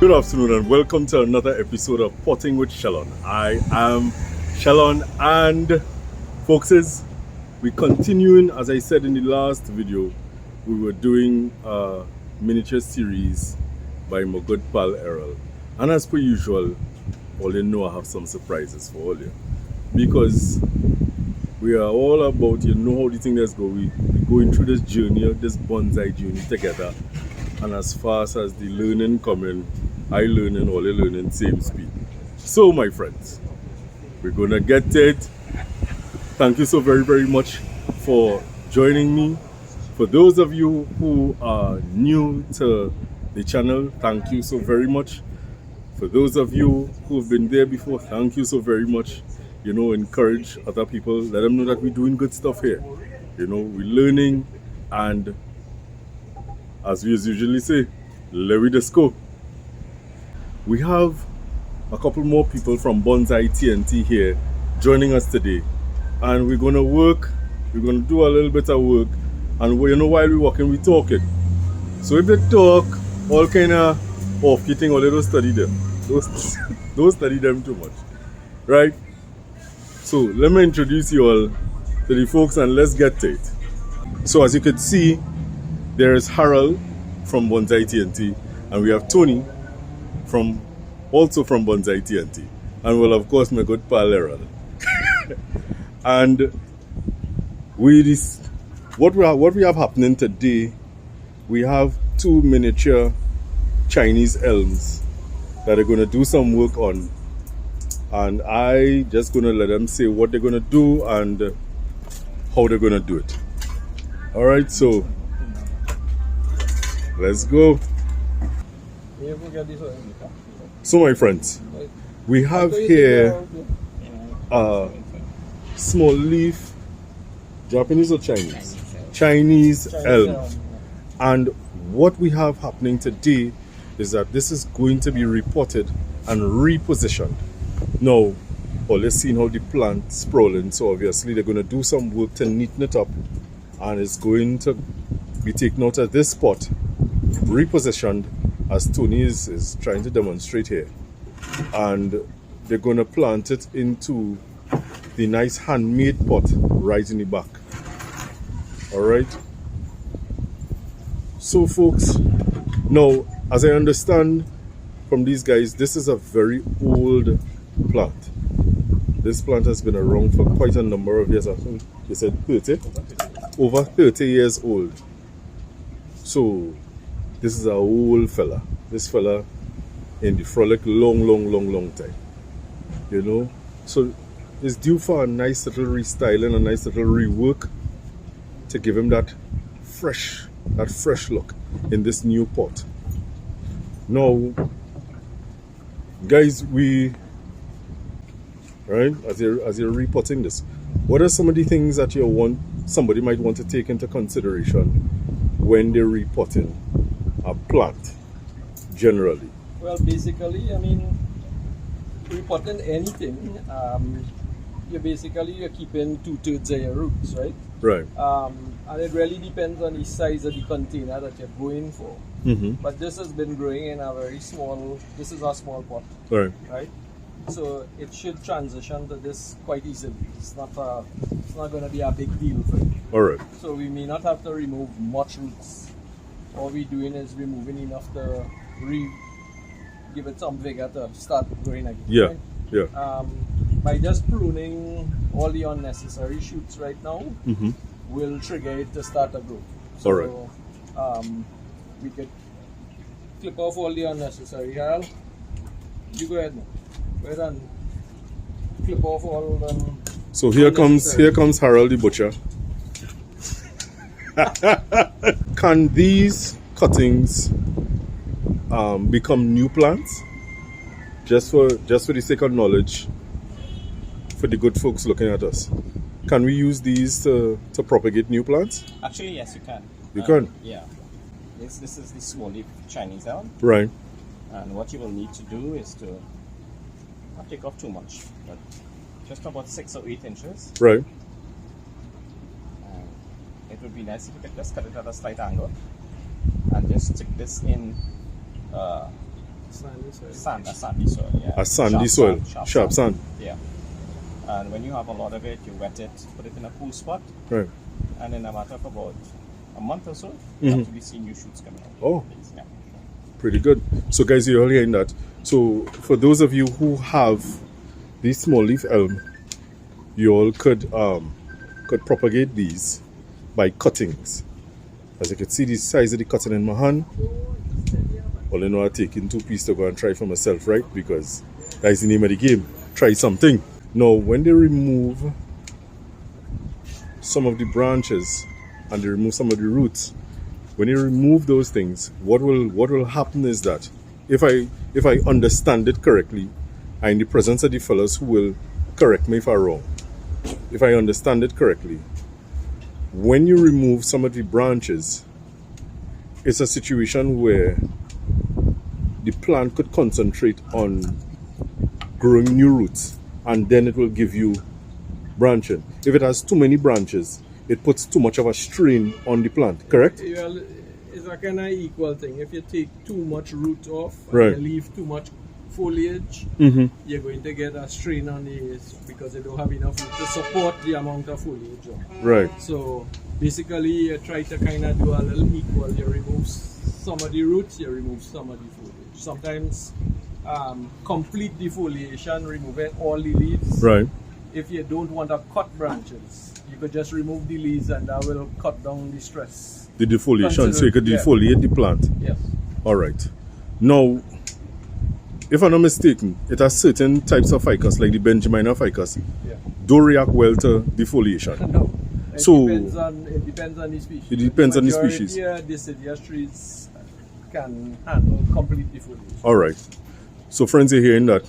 Good afternoon and welcome to another episode of Potting with Shellon. I am Shellon and folks, we continuing, as I said in the last video, we were doing a miniature series by my good pal Errol. And as per usual, all you know I have some surprises for all you. Because we are all about, you know how the thing let's go. We're going through this journey, this bonsai journey together. And as fast as the learning coming, I learning, all you learning, same speed. So my friends, we're gonna get it. Thank you so very much for joining me. For those of you who are new to the channel, thank you so very much. For those of you who've been there before, thank you so very much. You know, encourage other people, let them know that we're doing good stuff here. You know, we're learning, and as we usually say, let we just go. We have a couple more people from Bonsai TNT here joining us today, and we're gonna work. We're gonna do a little bit of work, and you know, while we're walking, we're talking. So if they talk all kind of off-kitting, or they don't study them, don't study them too much, right? So let me introduce you all to the folks, and let's get to it. So as you can see, there is Harold from Bonsai TNT, and we have Tony also from Bonsai TNT, and well, of course, my good pal Errol. And what we have happening today, we have two miniature Chinese elms that are going to do some work on, and I just going to let them say what they're going to do and how they're going to do it. All right, so let's go. So my friends, we have here a small leaf, Japanese or Chinese? Chinese elm. And what we have happening today is that this is going to be repotted and repositioned. Now, let's see how the plant sprawling. So obviously they're going to do some work to neaten it up, and it's going to be taken out of this spot, repositioned, as Tony is trying to demonstrate here, and they're going to plant it into the nice handmade pot right in the back. All right, so folks, now as I understand from these guys, this is a very old plant. This plant has been around for quite a number of years. I think they said 30, over 30 years old. So this is an old fella. This fella in the frolic long time. You know? So it's due for a nice little restyling, a nice little rework to give him that fresh look in this new pot. Now, guys, as you're repotting this, what are some of the things that somebody might want to take into consideration when they're repotting a plant generally? Well, basically, I mean, repotting anything, you're keeping 2/3 of your roots, right? Right. And it really depends on the size of the container that you're going for. Mm-hmm. But this has been growing in a very small, this is a small pot. Right? So it should transition to this quite easily. It's not going to be a big deal for it. All right. So we may not have to remove much roots. All we're doing is removing enough to give it some vigor to start growing again. Yeah, right? yeah. By just pruning all the unnecessary shoots right now, Mm-hmm. will trigger it to start a growth. So, all right. We could clip off all the unnecessary. Harold, you go ahead now. Go ahead and clip off all them. So here comes Harold the butcher. Can these cuttings become new plants? Just for the sake of knowledge, for the good folks looking at us, can we use these to propagate new plants? Actually, yes, you can. You can? Yeah. This is the small leaf Chinese elm. Right. And what you will need to do is to not take off too much, but just about 6 or 8 inches. Right. It would be nice if you could just cut it at a slight angle and just stick this in sandy soil, yeah. A sandy soil, sharp sand. Yeah. And when you have a lot of it, you wet it, put it in a cool spot, Right. and in a matter of about a month or so, Mm-hmm. you actually see new shoots coming out. Oh. Yeah. Pretty good. So guys, you're all hearing that. So for those of you who have these small leaf elm, you all could propagate these by cuttings. As you can see the size of the cutting in my hand. All you know, I'm taking 2 pieces to go and try for myself, right? Because that's the name of the game. Try something. Now, when they remove some of the branches and they remove some of the roots, when you remove those things, what will happen is that if I understand it correctly, and in the presence of the fellows who will correct me if I'm wrong, if I understand it correctly, when you remove some of the branches, it's a situation where the plant could concentrate on growing new roots, and then it will give you branching. If it has too many branches, it puts too much of a strain on the plant, correct? Well, it's a kind of equal thing. If you take too much root off and Right. you leave too much foliage, Mm-hmm. you're going to get a strain on the because they don't have enough root to support the amount of foliage. Right. So basically, you try to kind of do a little equal. You remove some of the roots, you remove some of the foliage. Sometimes complete defoliation, removing all the leaves. Right. If you don't want to cut branches, you could just remove the leaves and that will cut down the stress. The defoliation, so you could Yeah. defoliate the plant. Yes. All right. Now, if I'm not mistaken, it has certain types of ficus, like the Benjamina ficus, Yeah. don't react well to defoliation. No. It So- depends on the species. It depends on the species. Majority of deciduous trees can handle complete defoliation. All right. So, friends, you're hearing that.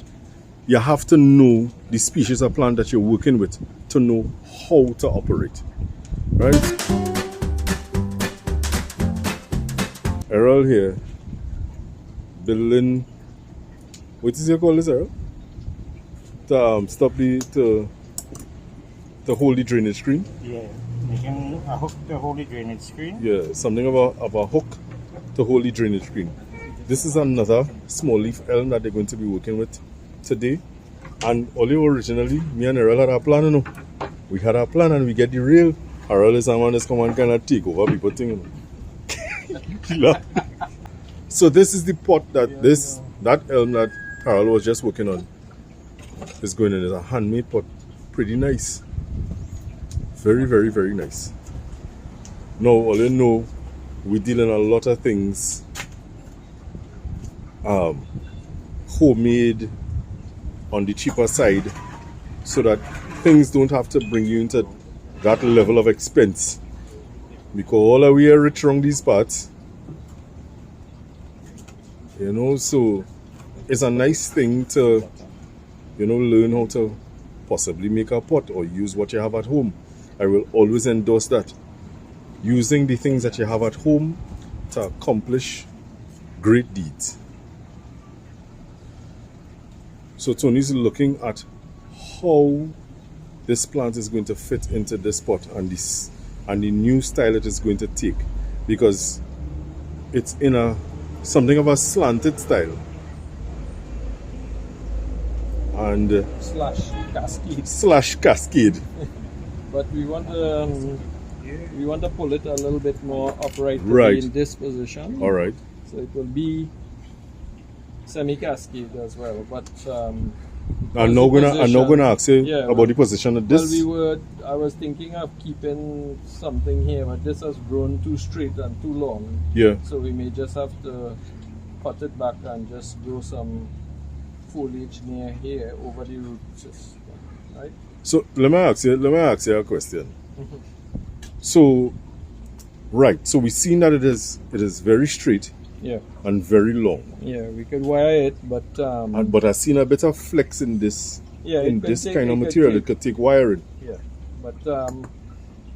You have to know the species of plant that you're working with to know how to operate. Right? Errol here, building. What is it called, this, Errol? To stop to hold the drainage screen. Yeah, making a hook to hold the drainage screen. Yeah, something about a hook to hold the drainage screen. This is another small leaf elm that they're going to be working with today. And only originally, me and Errol had a plan, you know. We had a plan and we get the rail. Errol is someone that's come and kind of take over people thing, you know. So this is the pot that that elm that Errol was just working on is going in. It's a handmade pot. Pretty nice. Very, very, very nice. Now, all you know, we deal in a lot of things homemade on the cheaper side, so that things don't have to bring you into that level of expense, because all of we are rich around these parts, you know. So it's a nice thing to, you know, learn how to possibly make a pot or use what you have at home. I will always endorse that, using the things that you have at home to accomplish great deeds. So Tony's looking at how this plant is going to fit into this pot and the new style it is going to take, because it's in a something of a slanted style and Slash cascade. /cascade. But we want to pull it a little bit more upright to Right. be in this position. All right. So it will be semi-cascade as well. But I'm not gonna ask you Yeah, about the position of this. I was thinking of keeping something here, but this has grown too straight and too long. Yeah. So we may just have to cut it back and just grow some foliage near here over the root system, right? So let me ask you a question. So, right. So we've seen that it is very straight Yeah. and very long. Yeah, we could wire it, but But I've seen a bit of flex in this yeah, it in could this take- kind of it could material. take- It could take wiring. Yeah, but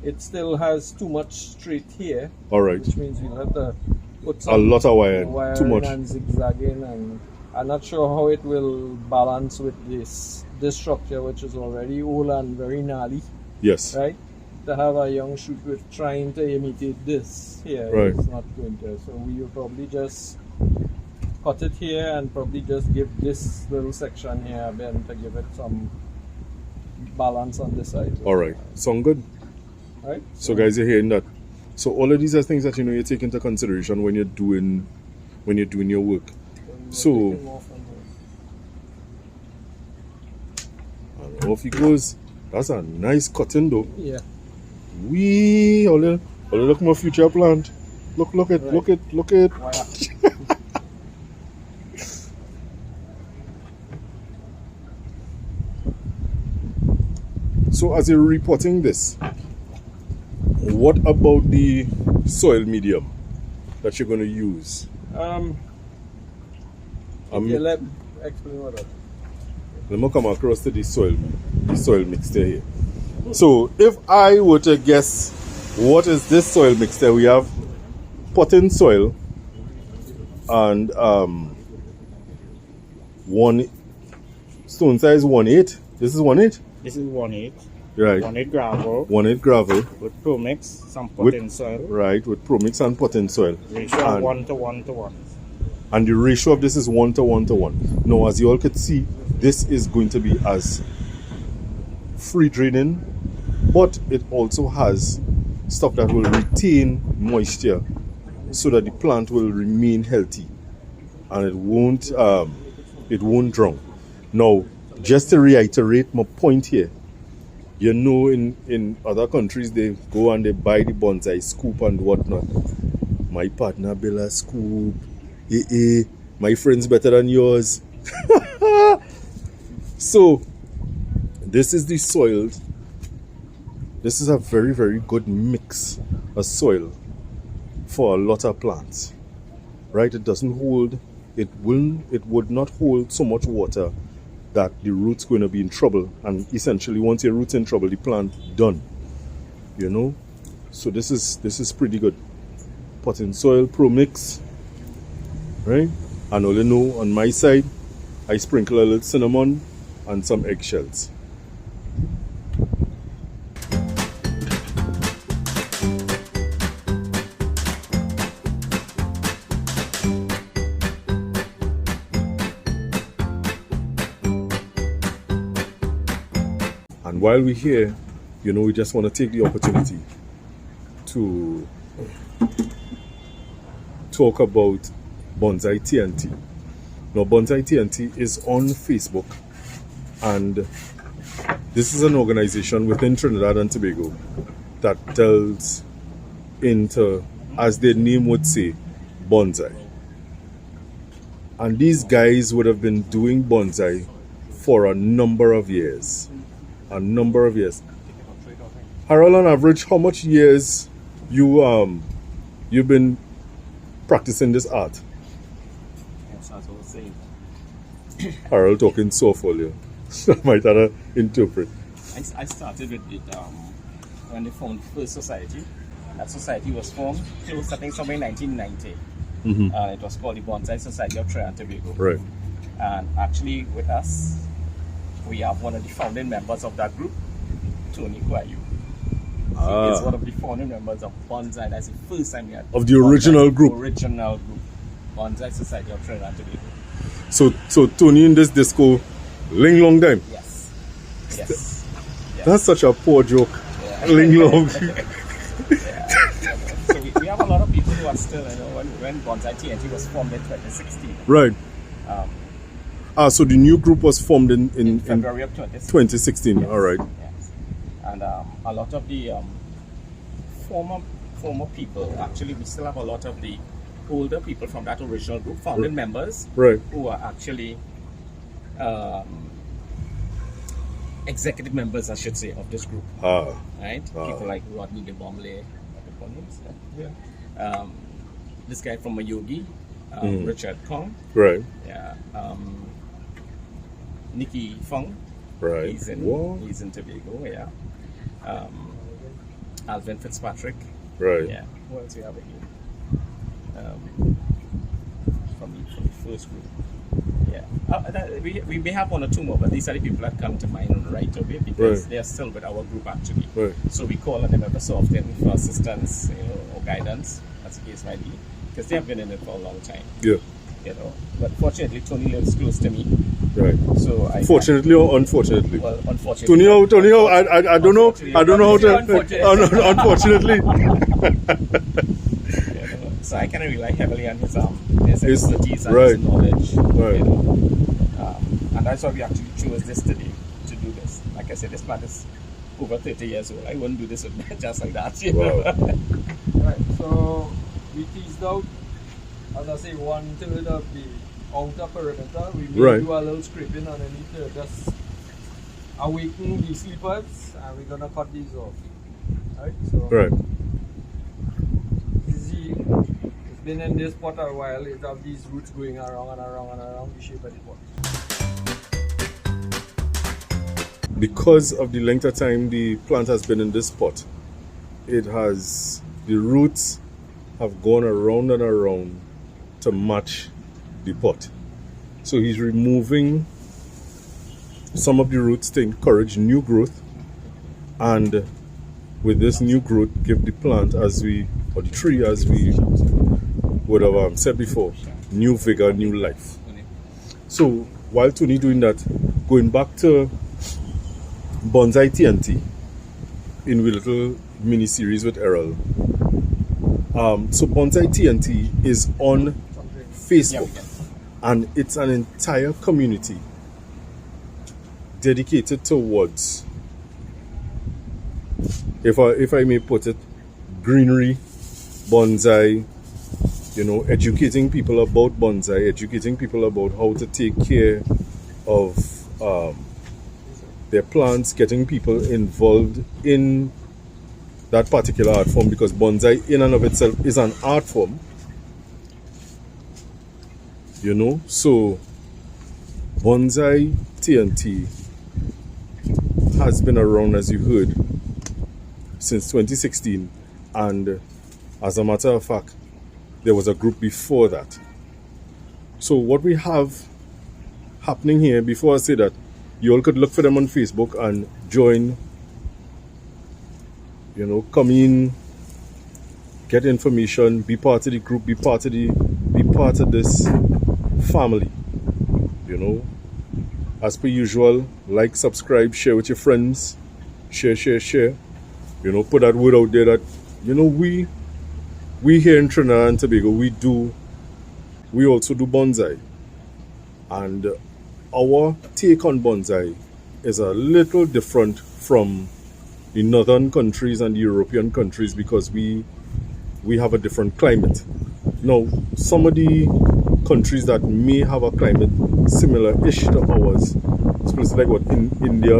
it still has too much straight here, All right. which means we'll have to put A some lot of wiring. Too wiring much. and zigzagging, and I'm not sure how it will balance with this structure, which is already old and very gnarly, Yes. right? To have a young shoot with trying to imitate this here, Right. it's not going to. So we will probably just cut it here and probably just give this little section here then to give it some balance on this side. All right, sound good. Right? So guys, you're hearing that. So all of these are things that you take into consideration when you're doing your work. So and off he goes. That's a nice cutting though. Yeah. Look my future plant. Look it. Why not? So as you're repotting this, what about the soil medium that you're going to use? Yeah, let me explain what that is. Let me come across to the soil mixture here. So if I were to guess, what is this soil mixture? We have potting soil and one stone size 1/8. This is 1/8. This is 1/8. Right. 1/8 gravel 1/8 gravel. with promix, some potting soil. Right, with promix and potting soil. Ratio And- 1 to 1 to 1. And the ratio of this is 1 to 1 to 1. Now, as you all could see, this is going to be as free draining, but it also has stuff that will retain moisture so that the plant will remain healthy and it won't drown. Now, just to reiterate my point here, in other countries they go and they buy the bonsai scoop and whatnot. My partner built a scoop. My friend's better than yours. So this is the soil. This is a very, very good mix of soil for a lot of plants. Right? It doesn't hold, it would not hold so much water that the root's going to be in trouble, and essentially once your root's in trouble, the plant done. So this is pretty good. Potting soil, pro mix, right? And all you know, on my side, I sprinkle a little cinnamon and some eggshells. And while we're here, we just want to take the opportunity to talk about Bonsai TNT. Now, Bonsai TNT is on Facebook, and this is an organization within Trinidad and Tobago that delves into, as their name would say, bonsai. And these guys would have been doing bonsai for a number of years. Harold, on average, how much years you've been practicing this art? Yes, as I was saying. Harold talking so for you. I might have to interpret. I started with it when they formed the first society. That society was formed, I think somewhere in 1990. Mm-hmm. It was called the Bonsai Society of Trinidad and Tobago. Right. And actually with us, we have one of the founding members of that group, Tony Kwayu. He is one of the founding members of Bonsai. That's the first time we had Of the original group. Original group. Bonsai Society of Trinidad and Tobago. So Tony in this disco, long time. Yes. Yes. That's such a poor joke. Yeah. Long. So we have a lot of people who are still, when Bonsai TNT was formed in 2016. Right. So the new group was formed in February of 2016. 2016. All right. Yes. And a lot of the former people, actually we still have a lot of the older people from that original group, founding members, Right. who are actually executive members, I should say, of this group. Right? People like Rodney de Bomley, this guy from Mayogi, Richard Kong, Right. yeah, Nikki Fung, Right. he's in Tobago, yeah. Alvin Fitzpatrick, Right. yeah. Who else we have here? From the first group. Yeah. We may have one or two more, but these are the people that come to mind right away because Right. they are still with our group actually. Right. So we call on them every so often for assistance, or guidance, as the case might be, because they have been in it for a long time. Yeah. you know. But fortunately, Tony lives close to me, Right. so I. Fortunately or unfortunately? Well, unfortunately. Tony, I don't know. I don't know how to. Unfortunately. You know, so I can rely heavily on his expertise and right. his knowledge. Right. You know. And that's why we actually chose this today to do this. Like I said, this plant is over 30 years old. I wouldn't do this just like that. You know? Right, so we teased out, as I say, 1/3 of the outer perimeter. We may Right. do a little scraping underneath to just awaken the sleepers, and we're gonna cut these off. Right, so Right. it's been in this pot a while. It have these roots going around and around and around the shape of the pot. Because of the length of time the plant has been in this pot, the roots have gone around and around to match the pot. So he's removing some of the roots to encourage new growth, and with this new growth give the plant, or the tree, as we would have said before, new vigor, new life. So while Tony doing that, going back to Bonsai TNT in the little mini series with Errol. So Bonsai TNT is on Facebook, and it's an entire community dedicated towards, if I may put it, greenery, bonsai, you know, educating people about bonsai, educating people about how to take care of their plants, getting people involved in that particular art form, because bonsai in and of itself is an art form, you know. So Bonsai TNT has been around, as you heard, since 2016, and as a matter of fact there was a group before that. So what we have happening here, before I say that, you all could look for them on Facebook and join, you know, come in, get information, be part of the group, be part of this family, you know. As per usual, like, subscribe, share with your friends, share, you know, put that word out there that, you know, we here in Trinidad and Tobago, we also do bonsai, and our take on bonsai is a little different from the northern countries and the European countries, because we have a different climate. Now, some of the countries that may have a climate similar-ish to ours, places like what, in India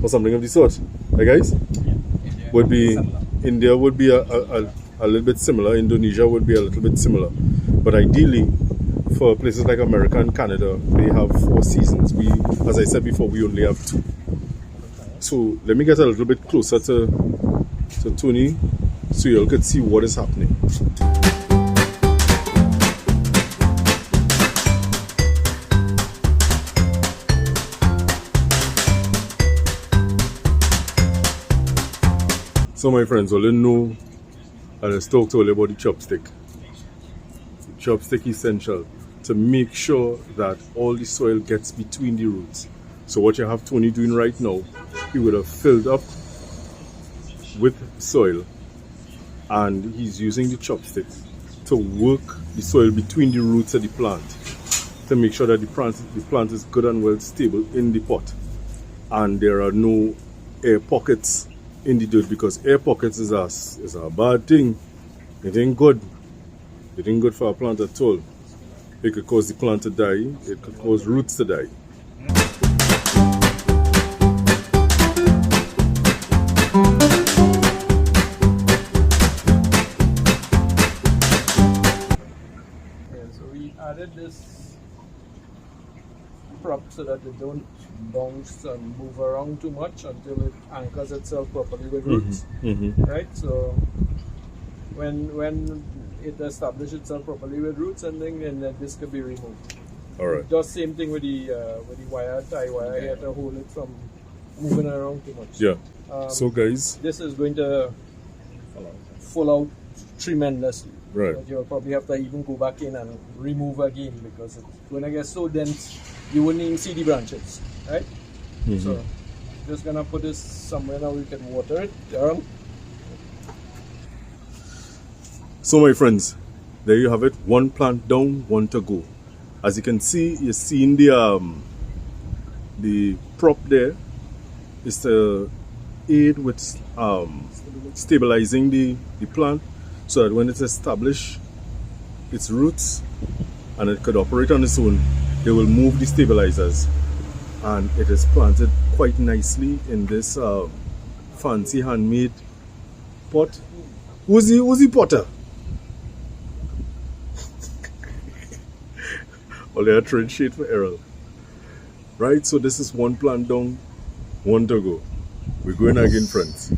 or something of the sort, right guys? Yeah. Would be Similar. India would be a little bit similar. Indonesia would be a little bit similar, but ideally for places like America and Canada, they have 4 seasons. We, as I said before, we only have 2. So let me get a little bit closer to Tony, so you all could see what is happening. So my friends, all you know, and let's talk to all about the chopstick. The chopstick is essential to make sure that all the soil gets between the roots. So what you have Tony doing right now, he would have filled up with soil, and he's using the chopstick to work the soil between the roots of the plant to make sure that the plant is good and well stable in the pot, and there are no air pockets in the dirt, because air pockets is a bad thing. It ain't good. It ain't good for a plant at all. It could cause the plant to die. It could cause roots to die. Okay, so we added this prop so that it don't bounce and move around too much until it anchors itself properly with roots. Right, so when it establishes itself properly with roots, and then this could be removed. All right. Just same thing with the wire, tie wire here to hold it from moving around too much. Yeah. So guys, this is going to fall out tremendously. Right. But you'll probably have to even go back in and remove again because it's going to get so dense you wouldn't even see the branches, right? So just gonna put this somewhere now we can water it down. So my friends, there you have it. One plant down, one to go. As you can see, you're seeing the prop there is to aid with stabilizing the plant so that when it's established its roots and it could operate on its own, they will move the stabilizers, and it is planted quite nicely in this fancy handmade pot. Who's the potter? Well, they are trade shade for Errol. Right, so this is one plant down, one to go. We're going again, friends.